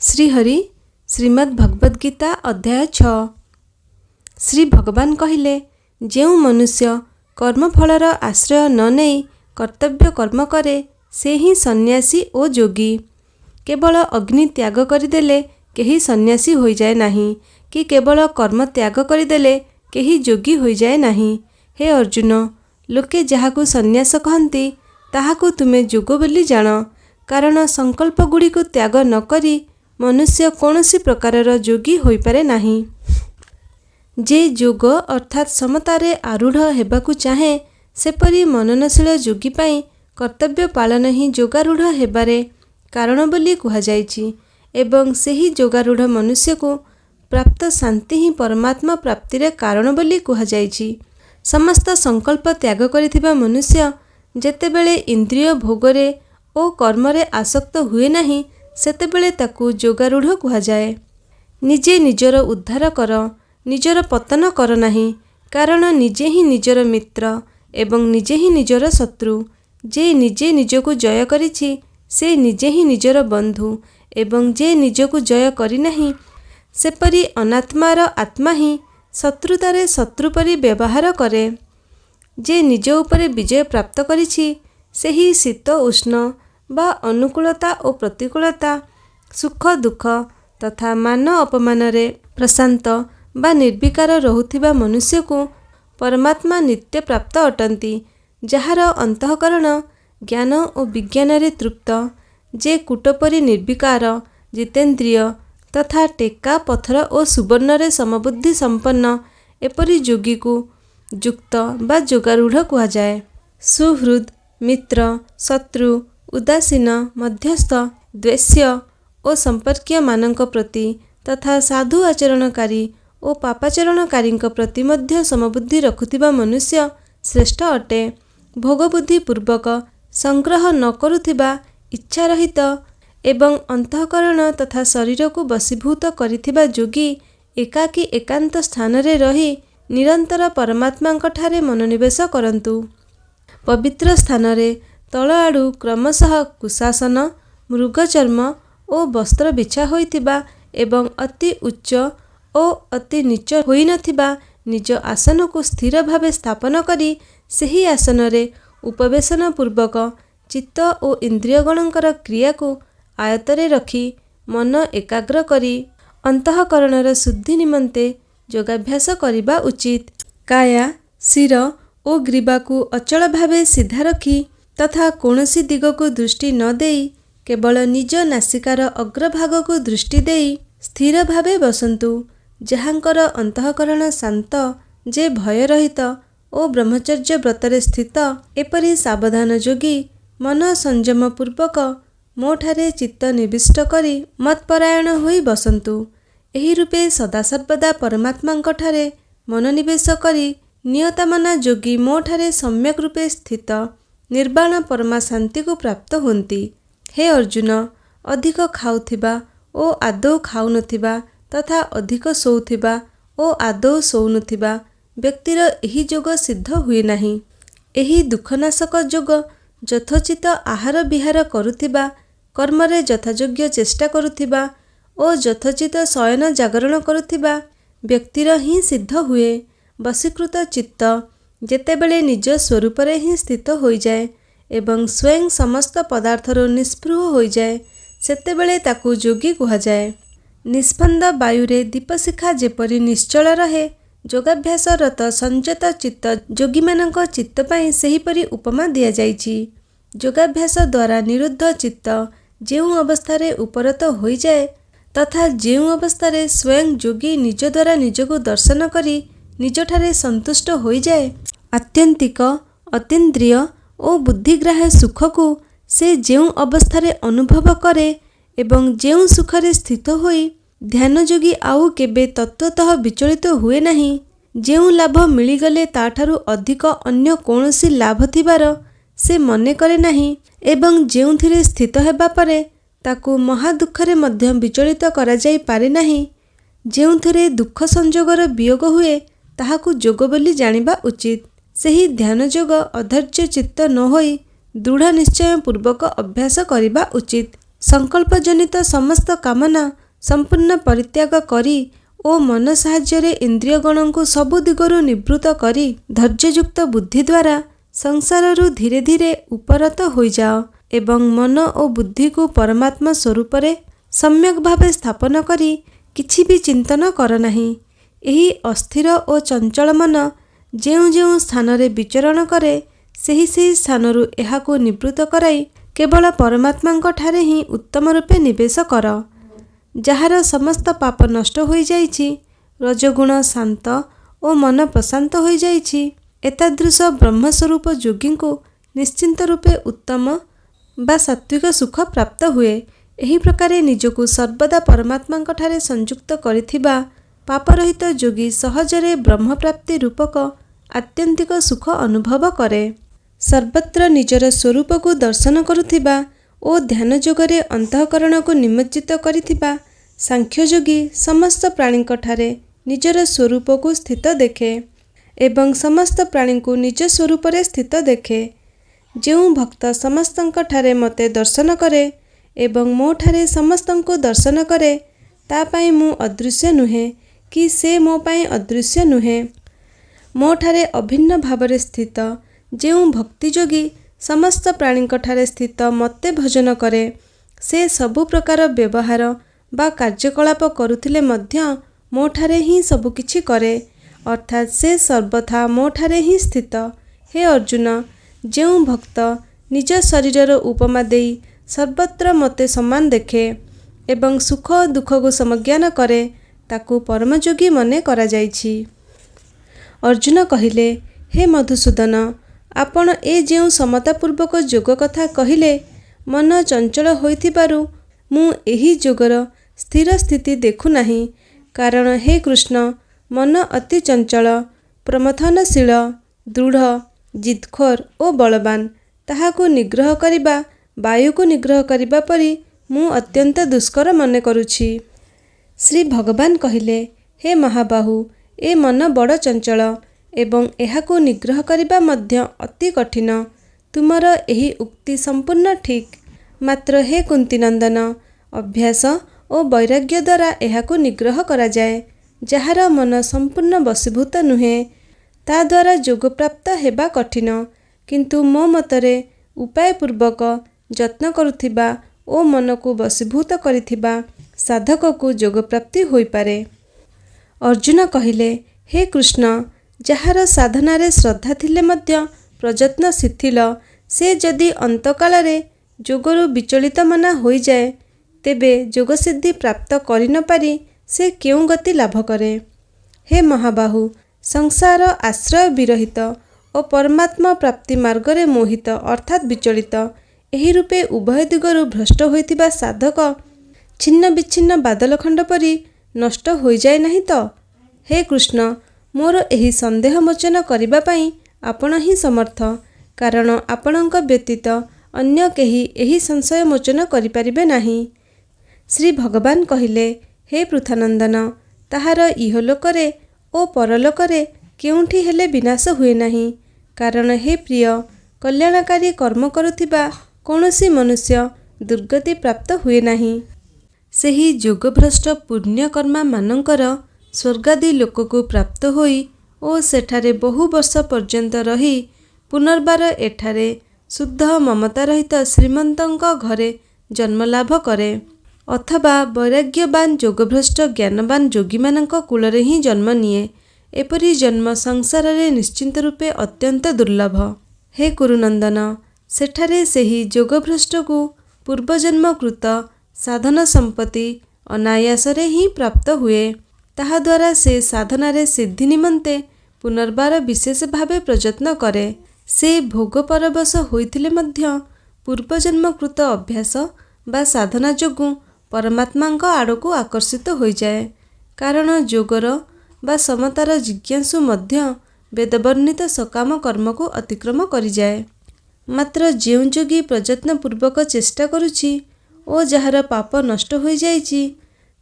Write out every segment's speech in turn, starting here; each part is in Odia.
श्रीहरि श्रीमद् भगवद गीता अध्याय 6। श्री भगवान कहिले, जेउ मनुष्य कर्मफलर आश्रय न नहीं कर्तव्य कर्म करे से ही सन्यासी ओ जोगी। केवल अग्नि त्याग करदेले केही सन्यासी हो जाए नहीं कि केवल कर्म त्याग करदेले केही जोगी हो जाए नहीं। हे अर्जुन, लोके जहाकु सन्यास कहती ताहाकु तुमे जोग बोली जान। कारण संकल्प गुड़ी को त्याग न करी मनुष्य कौनसी प्रकारर जोगी होई पारे नाही। जे जोग अर्थात समतारे आरूढ़ हेबाकु चाहे सेपरी मननशील जोगी पाई कर्तव्य पालन ही जोगारूढ़ हेबारे कारण बोली कुहा जाइछि एवं सेही जोगारूढ़ मनुष्य को प्राप्त शांति ही परमात्मा प्राप्ति रे कारण बोली कुहा जाइछि। समस्त संकल्प त्याग करिथिबा मनुष्य जेतेबेले इंद्रिय भोगरे ओ कर्मरे आसक्त हुए नहीं सेतेबेले ताकू जोगारूढ़ कुहा जाए। निजे निजर उद्धार कर, निजर पतन कर नहीं। कारण निजे ही निजर मित्र एवं निजे ही निजर शत्रु। जे निजे निजको जय करिछि से निजे ही निजर बंधु एवं जे निजको जय करि नहीं सेपरी अनात्मार आत्मा ही शत्रुतारे शत्रु परि व्यवहार करे। जे निज उपरे विजय प्राप्त करिछि सेही शीत उष्ण बा अनुकूलता और प्रतिकूलता सुख दुख तथा मान अपमान रे प्रशांत बा निर्विकार रहुथिबा मनुष्य को परमात्मा नित्य प्राप्त अटंती। जहार अंतःकरण ज्ञान और विज्ञान रे तृप्त, जे कूटपरि निर्विकार जितेन्द्रिय तथा टेका पथर और सुवर्ण रे समबुद्धि संपन्न एपरि जोगी को युक्त बा जोगारूढ़ कुहा जाए। सुहृद मित्र शत्रु उदासीन मध्यस्थ द्वेष्य और संपर्कीय मानक प्रति तथा साधु आचरणकारी और पापाचरणकारी प्रति मध्य समबुद्धि रखुथिबा मनुष्य श्रेष्ठ अटे। भोगबुद्धि पूर्वक संग्रह न करुथिबा इच्छा रहित एवं अंतःकरण तथा शरीर को वशीभूत करिथिबा जोगी एकाकी एकांत स्थान रे रही निरंतर परमात्मा ठारे मनोनिवेश करंतु। पवित्र स्थान रे तल आड़ू क्रमशः कुशासन मृगचर्म और वस्त्र बिछा होइथिबा एवं अति उच्च और अति नीच होई नथिबा निज आसन को स्थिर भावे स्थापन करी सेही आसन रे उपवेशन पूर्वक चित्त और इंद्रियगणकर क्रिया को आयतरे रखी मन एकाग्र करी अंतःकरणर शुद्धि निमंते योगाभ्यास करिबा उचित। काया शिर और ग्रीवा को अचल भावे सीधा रखी तथा कौनसी दिग को दृष्टि न देई केवल निज नासिकार अग्रभाग को दृष्टि देई स्थिर भावे बसंतु। जहांकर अंतःकरण शांत, जे भय रहित और ब्रह्मचर्य व्रतरे स्थित एपरि सावधान जोगी मन संयम पूर्वक मोठारे चित्त निविष्ट करी मत्परायण होई बसंतु। एही रूपे सदासर्वदा परमात्मा ठारे मनोनिवेश करी नियतमना जोगी मोठारे सम्यक रूपे स्थित निर्वाण परमा शांति को प्राप्त होती। हे अर्जुन, अधिक खाउथिबा ओ आदौ खाउ नथिबा तथा अधिक शोउथिबा ओ आदौ शोउ नथिबा व्यक्तिर एही जोग सिद्ध हुए नहीं। एही दुखनाशक जोग यथोचित आहार विहार करुथिबा, कर्मरे यथायोग्य चेष्टा करुथिबा ओ यथोचित शयन जागरण करुथिबा व्यक्तिर ही सिद्ध हुए। वशीकृत चित्त जेतेबेले निज स्वरूप रे ही स्थित हो जाए एवं स्वयं समस्त पदार्थर निस्पृह हो जाए सेतेबेले ताकू जोगी कुहा जाए। निस्पंद वायुरे दीपशिखा जेपरि निश्चल रहे योगाभ्यासरत संयत चित्त जोगी मानक चित्त पाई सेहीपरि उपमा दिया जाइछि। योगाभ्यास द्वारा निरुद्ध चित्त जेउ अवस्थारे उपरत हो जाए तथा जेउ अवस्थारे स्वयं जोगी निज द्वारा निजको दर्शन करी निजठारे संतुष्ट हो जाए आत्यंतिक अतीन्द्रिय और बुद्धिग्राह्य सुख को से जेउ अवस्थारे अनुभव करे एवं जेउ सुखरे स्थित होई ध्यानयोगी आउ केबे तत्वतः विचलित हुए नहीं। जेउ लाभ मिलीगले ताठारु अधिक अन्य कौनसी लाभ थिबार से मने करे नहीं एवं जेउथिरे स्थित हेबा परे ताकू महादुखरे मध्य विचलित करा जाई पारे नहीं। जेउथिरे दुख संजोगर वियोग हुए ताहाकू जोग बोली जानिबा उचित। सेही ध्यान जोग अधैर्य चित्त न होई दृढ़ निश्चय पूर्वक अभ्यास करिबा उचित। ସଂକଳ୍ପଜନିତ ସମସ୍ତ କାମନା ସମ୍ପୂର୍ଣ୍ଣ ପରିତ୍ୟାଗ କରି ଓ ମନ ସାହାଯ୍ୟରେ ଇନ୍ଦ୍ରିୟଗଣଙ୍କୁ ସବୁ ଦିଗରୁ ନିବୃତ୍ତ କରି ଧୈର୍ଯ୍ୟଯୁକ୍ତ ବୁଦ୍ଧି ଦ୍ୱାରା ସଂସାରରୁ ଧୀରେ ଧୀରେ ଉପରତ ହୋଇଯାଅ ଏବଂ ମନ ଓ ବୁଦ୍ଧିକୁ ପରମାତ୍ମା ସ୍ୱରୂପରେ ସମ୍ୟକ୍ ଭାବେ ସ୍ଥାପନ କରି କିଛି ବି ଚିନ୍ତନ କର ନାହିଁ। ଏହି ଅସ୍ଥିର ଓ ଚଞ୍ଚଳ ମନ ଯେଉଁ ଯେଉଁ ସ୍ଥାନରେ ବିଚରଣ କରେ ସେହି ସ୍ଥାନରୁ ଏହାକୁ ନିବୃତ୍ତ କରାଇ କେବଳ ପରମାତ୍ମାଙ୍କ ଠାରେ ହିଁ ଉତ୍ତମ ରୂପେ ନିବେଶ କର। ଯାହାର ସମସ୍ତ ପାପ ନଷ୍ଟ ହୋଇଯାଇଛି, ରଜଗୁଣ ଶାନ୍ତ ଓ ମନ ପ୍ରଶାନ୍ତ ହୋଇଯାଇଛି, ଏତାଦୃଶ ବ୍ରହ୍ମସ୍ୱରୂପ ଯୋଗୀଙ୍କୁ ନିଶ୍ଚିନ୍ତ ରୂପେ ଉତ୍ତମ ବା ସାତ୍ୱିକ ସୁଖ ପ୍ରାପ୍ତ ହୁଏ। ଏହି ପ୍ରକାରେ ନିଜକୁ ସର୍ବଦା ପରମାତ୍ମାଙ୍କ ଠାରେ ସଂଯୁକ୍ତ କରିଥିବା ପାପରହିତ ଯୋଗୀ ସହଜରେ ବ୍ରହ୍ମପ୍ରାପ୍ତି ରୂପକ ଆତ୍ୟନ୍ତିକ ସୁଖ ଅନୁଭବ କରେ। ସର୍ବତ୍ର ନିଜର ସ୍ୱରୂପକୁ ଦର୍ଶନ କରୁଥିବା ଓ ଧ୍ୟାନ ଯୋଗରେ ଅନ୍ତଃକରଣକୁ ନିମଜ୍ଜିତ କରିଥିବା ସାଂଖ୍ୟଯୋଗୀ ସମସ୍ତ ପ୍ରାଣୀଙ୍କ ଠାରେ ନିଜର ସ୍ୱରୂପକୁ ସ୍ଥିତ ଦେଖେ ଏବଂ ସମସ୍ତ ପ୍ରାଣୀଙ୍କୁ ନିଜ ସ୍ୱରୂପରେ ସ୍ଥିତ ଦେଖେ। ଯେଉଁ ଭକ୍ତ ସମସ୍ତଙ୍କ ଠାରେ ମୋତେ ଦର୍ଶନ କରେ ଏବଂ ମୋ ଠାରେ ସମସ୍ତଙ୍କୁ ଦର୍ଶନ କରେ, ତା ପାଇଁ ମୁଁ ଅଦୃଶ୍ୟ ନୁହେଁ କି ସେ ମୋ ପାଇଁ ଅଦୃଶ୍ୟ ନୁହେଁ। ମୋ ଠାରେ ଅଭିନ୍ନ ଭାବରେ ସ୍ଥିତ ଯେଉଁ ଭକ୍ତିଯୋଗୀ ସମସ୍ତ ପ୍ରାଣୀଙ୍କ ଠାରେ ସ୍ଥିତ ମୋତେ ଭଜନ କରେ, ସେ ସବୁ ପ୍ରକାର ବ୍ୟବହାର ବା କାର୍ଯ୍ୟକଳାପ କରୁଥିଲେ ମଧ୍ୟ ମୋ ଠାରେ ହିଁ ସବୁକିଛି କରେ, ଅର୍ଥାତ୍ ସେ ସର୍ବଥା ମୋ ଠାରେ ହିଁ ସ୍ଥିତ। ହେ ଅର୍ଜୁନ, ଯେଉଁ ଭକ୍ତ ନିଜ ଶରୀରର ଉପମା ଦେଇ ସର୍ବତ୍ର ମୋତେ ସମାନ ଦେଖେ ଏବଂ ସୁଖ ଓ ଦୁଃଖକୁ ସମଜ୍ଞାନ କରେ, ତାକୁ ପରମଯୋଗୀ ମନେ କରାଯାଇଛି। ଅର୍ଜୁନ କହିଲେ, ହେ ମଧୁସୂଦନ, ଆପଣ ଏ ଯେଉଁ ସମତାପୂର୍ବକ ଯୋଗ କଥା କହିଲେ, ମନ ଚଞ୍ଚଳ ହୋଇଥିବାରୁ ମୁଁ ଏହି ଯୋଗର ସ୍ଥିର ସ୍ଥିତି ଦେଖୁନାହିଁ। କାରଣ ହେ କୃଷ୍ଣ, ମନ ଅତି ଚଞ୍ଚଳ, ପ୍ରମଥନଶୀଳ, ଦୃଢ଼, ଜିଦଖୋର ଓ ବଳବାନ। ତାହାକୁ ନିଗ୍ରହ କରିବା ବାୟୁକୁ ନିଗ୍ରହ କରିବା ପରି ମୁଁ ଅତ୍ୟନ୍ତ ଦୁଷ୍କର ମନେ କରୁଛି। ଶ୍ରୀ ଭଗବାନ କହିଲେ, ହେ ମହାବାହୁ, ଏ ମନ ବଡ଼ ଚଞ୍ଚଳ ଏବଂ ଏହାକୁ ନିଗ୍ରହ କରିବା ମଧ୍ୟ ଅତି କଠିନ। ତୁମର ଏହି ଉକ୍ତି ସମ୍ପୂର୍ଣ୍ଣ ଠିକ୍। ମାତ୍ର ହେ କୁନ୍ତୀନନ୍ଦନ, ଅଭ୍ୟାସ ଓ ବୈରାଗ୍ୟ ଦ୍ୱାରା ଏହାକୁ ନିଗ୍ରହ କରାଯାଏ। ଯାହାର ମନ ସମ୍ପୂର୍ଣ୍ଣ ବଶୀଭୂତ ନୁହେଁ, ତା ଦ୍ୱାରା ଯୋଗପ୍ରାପ୍ତ ହେବା କଠିନ। କିନ୍ତୁ ମୋ ମତରେ ଉପାୟପୂର୍ବକ ଯତ୍ନ କରୁଥିବା ଓ ମନକୁ ବଶୀଭୂତ କରିଥିବା ସାଧକକୁ ଯୋଗପ୍ରାପ୍ତି ହୋଇପାରେ। ଅର୍ଜୁନ କହିଲେ, ହେ କୃଷ୍ଣ, ଯାହାର ସାଧନାରେ ଶ୍ରଦ୍ଧା ଥିଲେ ମଧ୍ୟ ପ୍ରଯତ୍ନ ଶିଥିଳ, ସେ ଯଦି ଅନ୍ତକାଳରେ ଯୋଗରୁ ବିଚଳିତ ମନା ହୋଇଯାଏ, ତେବେ ଯୋଗସିଦ୍ଧି ପ୍ରାପ୍ତ କରିନପାରି ସେ କେଉଁ ଗତି ଲାଭ କରେ? ହେ ମହାବାହୁ, ସଂସାର ଆଶ୍ରୟ ବିରହିତ ଓ ପରମାତ୍ମା ପ୍ରାପ୍ତି ମାର୍ଗରେ ମୋହିତ ଅର୍ଥାତ୍ ବିଚଳିତ, ଏହି ରୂପେ ଉଭୟ ଦିଗରୁ ଭ୍ରଷ୍ଟ ହୋଇଥିବା ସାଧକ ଛିନ୍ନ ବିଚ୍ଛିନ୍ନ ବାଦଲ ଖଣ୍ଡ ପରି ନଷ୍ଟ ହୋଇଯାଏ ନାହିଁ ତ? ହେ କୃଷ୍ଣ, ମୋର ଏହି ସନ୍ଦେହ ମୋଚନ କରିବା ପାଇଁ ଆପଣ ହିଁ ସମର୍ଥ, କାରଣ ଆପଣଙ୍କ ବ୍ୟତୀତ ଅନ୍ୟ କେହି ଏହି ସଂଶୟ ମୋଚନ କରିପାରିବେ ନାହିଁ। ଶ୍ରୀ ଭଗବାନ କହିଲେ, ହେ ପୃଥାନନ୍ଦନ, ତାହାର ଇହଲୋକରେ ଓ ପରଲୋକରେ କେଉଁଠି ହେଲେ ବିନାଶ ହୁଏ ନାହିଁ। କାରଣ ହେ ପ୍ରିୟ, କଲ୍ୟାଣକାରୀ କର୍ମ କରୁଥିବା କୌଣସି ମନୁଷ୍ୟ ଦୁର୍ଗତି ପ୍ରାପ୍ତ ହୁଏ ନାହିଁ। ସେହି ଯୋଗଭ୍ରଷ୍ଟ ପୁଣ୍ୟକର୍ମାମାନଙ୍କର ସ୍ୱର୍ଗାଦି ଲୋକକୁ ପ୍ରାପ୍ତ ହୋଇ ଓ ସେଠାରେ ବହୁ ବର୍ଷ ପର୍ଯ୍ୟନ୍ତ ରହି ପୁନର୍ବାର ଏଠାରେ ଶୁଦ୍ଧ ମମତାରହିତ ଶ୍ରୀମନ୍ତଙ୍କ ଘରେ ଜନ୍ମଲାଭ କରେ, ଅଥବା ବୈରାଗ୍ୟବାନ ଯୋଗଭ୍ରଷ୍ଟ ଜ୍ଞାନବାନ ଯୋଗୀମାନଙ୍କ କୂଳରେ ହିଁ ଜନ୍ମ ନିଏ। ଏପରି ଜନ୍ମ ସଂସାରରେ ନିଶ୍ଚିନ୍ତ ରୂପେ ଅତ୍ୟନ୍ତ ଦୁର୍ଲଭ। ହେ କୁରୁନନ୍ଦନ, ସେଠାରେ ସେହି ଯୋଗଭ୍ରଷ୍ଟକୁ ପୂର୍ବଜନ୍ମକୃତ ସାଧନ ସମ୍ପତ୍ତି ଅନାୟାସରେ ହିଁ ପ୍ରାପ୍ତ ହୁଏ। ତାହାଦ୍ୱାରା ସେ ସାଧନାରେ ସିଦ୍ଧି ନିମନ୍ତେ ପୁନର୍ବାର ବିଶେଷ ଭାବେ ପ୍ରଯତ୍ନ କରେ। ସେ ଭୋଗ ପରବଶ ହୋଇଥିଲେ ମଧ୍ୟ ପୂର୍ବଜନ୍ମକୃତ ଅଭ୍ୟାସ ବା ସାଧନା ଯୋଗୁଁ ପରମାତ୍ମାଙ୍କ ଆଡ଼କୁ ଆକର୍ଷିତ ହୋଇଯାଏ। କାରଣ ଯୋଗର ବା ସମତାର ଜିଜ୍ଞାସୁ ମଧ୍ୟ ବେଦବର୍ଣ୍ଣିତ ସକାମ କର୍ମକୁ ଅତିକ୍ରମ କରିଯାଏ। ମାତ୍ର ଯେଉଁ ଯୋଗୀ ପ୍ରଯତ୍ନପୂର୍ବକ ଚେଷ୍ଟା କରୁଛି ଓ ଯାହାର ପାପ ନଷ୍ଟ ହୋଇଯାଇଛି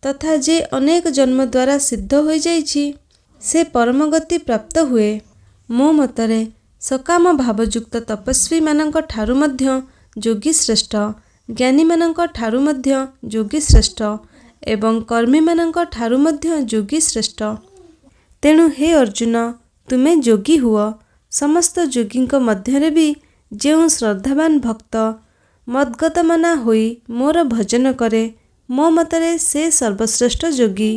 ତଥା ଯେ ଅନେକ ଜନ୍ମ ଦ୍ୱାରା ସିଦ୍ଧ ହୋଇଯାଇଛି, ସେ ପରମଗତି ପ୍ରାପ୍ତ ହୁଏ। ମୋ ମତରେ ସକାମ ଭାବଯୁକ୍ତ ତପସ୍ୱୀମାନଙ୍କ ଠାରୁ ମଧ୍ୟ ଯୋଗୀ ଶ୍ରେଷ୍ଠ, ଜ୍ଞାନୀମାନଙ୍କ ଠାରୁ ମଧ୍ୟ ଯୋଗୀ ଶ୍ରେଷ୍ଠ ଏବଂ କର୍ମୀମାନଙ୍କ ଠାରୁ ମଧ୍ୟ ଯୋଗୀ ଶ୍ରେଷ୍ଠ। ତେଣୁ ହେ ଅର୍ଜୁନ, ତୁମେ ଯୋଗୀ ହୁଅ। ସମସ୍ତ ଯୋଗୀଙ୍କ ମଧ୍ୟରେ ବି ଯେଉଁ ଶ୍ରଦ୍ଧାବାନ ଭକ୍ତ ମଦ୍ଗତମନା ହୋଇ ମୋର ଭଜନ କରେ, ମୋ ମତରେ ସେ ସର୍ବଶ୍ରେଷ୍ଠ ଯୋଗୀ।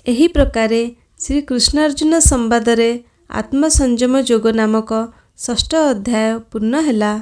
ଏହି ପ୍ରକାରେ ଶ୍ରୀକୃଷ୍ଣାର୍ଜୁନ ସମ୍ବାଦରେ ଆତ୍ମସଂଯମ ଯୋଗ ନାମକ ଷଷ୍ଠ ଅଧ୍ୟାୟ ପୂର୍ଣ୍ଣ ହେଲା।